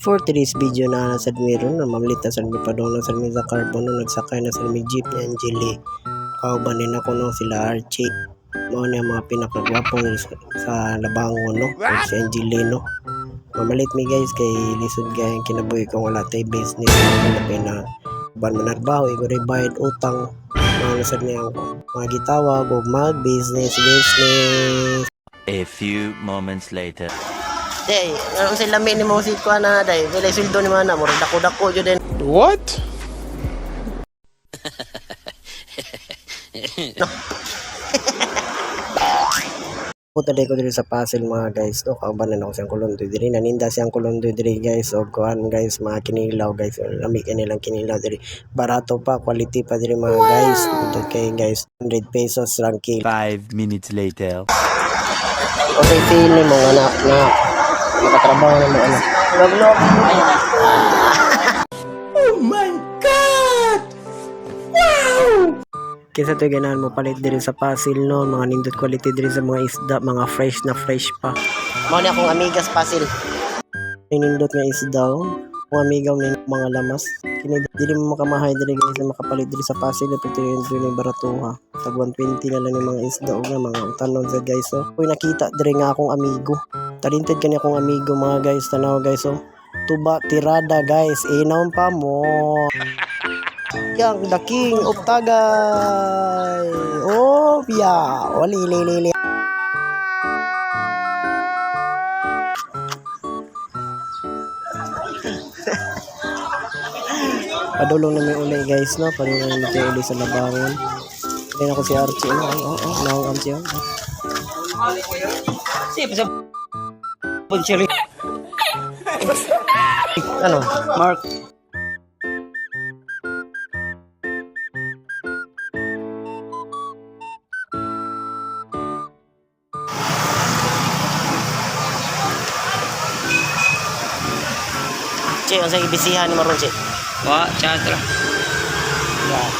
For today's video na sa meron na mamlit na sa mi padong na sa mi sa carbon no nagsakay na sa mi jeep ni Angeli. Kaubanin ako no sila Archie. Mao na mga pinakagwapo sa labangon no. Si Angeli no. Mamalit mi guys kay lisod gayang kinabuhi ko wala tay business na ban manarbaho igore bayad utang. Mga nasad niya ako. Mga gitawag o mag business. A few moments later. Day, anong sila may ni mo si Kuan na day? Wala sweldo ni mana mo, dako-dako jud din. What? No. Puta day ko diri sa Pasig mga guys, no. Kaubanan ako siyang kulondo diri, naninda siyang kulondo diri guys. So kuan guys, mga kinilaw guys. Lami kanilang kinilaw diri. Barato pa, quality pa diri mga guys. Ito kay guys, 100 pesos lang kilo. 5 minutes later. Okay, feeling mo anak na makatrabaho na mo anak. Log. Oh my God! Wow! Kisa to ganahan mo palit diri sa Pasil no, mga nindot quality diri sa mga isda, mga fresh na fresh pa. Mao ni akong amigas Pasil. Nindot nga isda, mga amigaw ni mga lamas. Kini dili mo makamahay diri guys makapalit diri sa Pasil ito yung baratuha. Tag 120 na lang yung mga isda o nga mga utanon sa guys so. Uy nakita diri nga akong amigo. Talented kani akong amigo mga guys tanaw guys so. Tuba tirada guys inaon pa mo. Yang the king of Tagay. Oh yeah, wali lili. Padulong na may uli guys no, padulong na may uli sa labangon. Kaya ako si Archie no, naong Archie no. Siya sa Boncheri. Ano? Mark. Che, ang sa ibisihan ni Maron Che. Wah, chance lah. Yeah.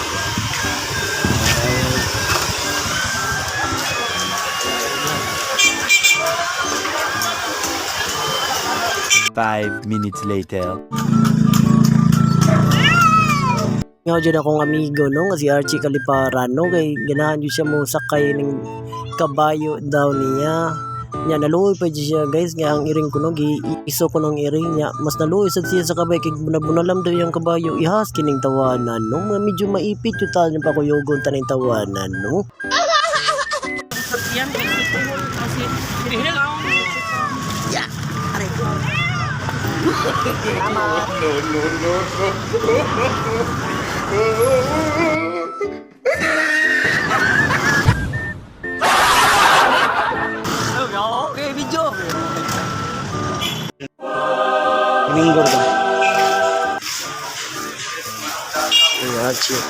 5 minutes later. Nga dyan akong amigo no, nga si Archie Kaliparan no, kay ganahan dyan siya mo sakay ng kabayo daw niya. Nya naluoy pa siya guys, nga ang iring ko no, iso ko ng iring niya, mas naluoy sad siya sa kabay, kay bunabunalam daw yung kabayo, ihas kining tawanan no, medyo maipit yung tanan pa ko yogon taning tawanan no. Yan, kasi hinihinag ako. Yeah, aray. Okay, video. Minggo ka. Ay, Archie.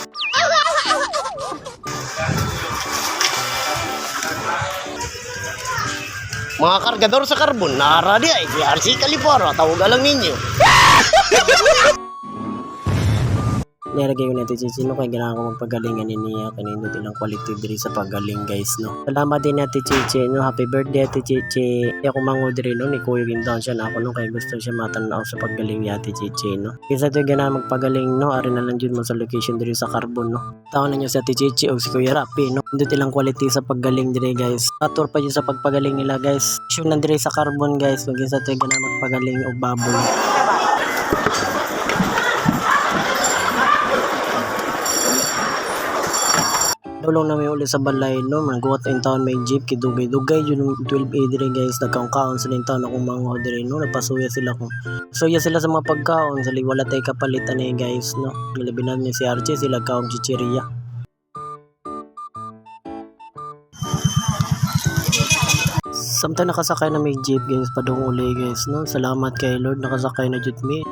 Mga kargador sa karbon, nara di ay si Archie Caliparo, tawagan lang ninyo. Nilagay ko natin si Chino kaya ganahan ko magpagalingan niya kanino ilang quality diri sa pagaling guys no. Salamat din natin Chichi no, happy birthday ati Chichi. Kaya kung mangod rin no, ni Kuya Gindown siya na ako no, kaya gusto siya matanaw sa paggaling ni ati Chichi no. Kisa ito ganahan magpagaling no, ari na lang dyan mo sa location diri sa carbon no. Taon na nyo si ati Chichi o si Kuya Rapi no. Hindi ilang quality sa paggaling diri guys. Atur pa dyan sa pagpagaling nila guys. Issue na diri sa carbon guys, kung kisa ito ganahan magpagaling o baboy. Tulong namin ulit sa balay no, manguwat yung taon may jeep, kidugay-dugay yun 12A dire guys, nagkaon sila yung taon akong mga dire no, nagpasuya sila kung suya sila sa mga pagkaon, sali wala tayo kapalitan eh guys no, nilabi namin si Archie, sila kaong chichirya. Samtang nakasakay na may jeep guys, padong uli guys no, salamat kay Lord nakasakay na jud mi.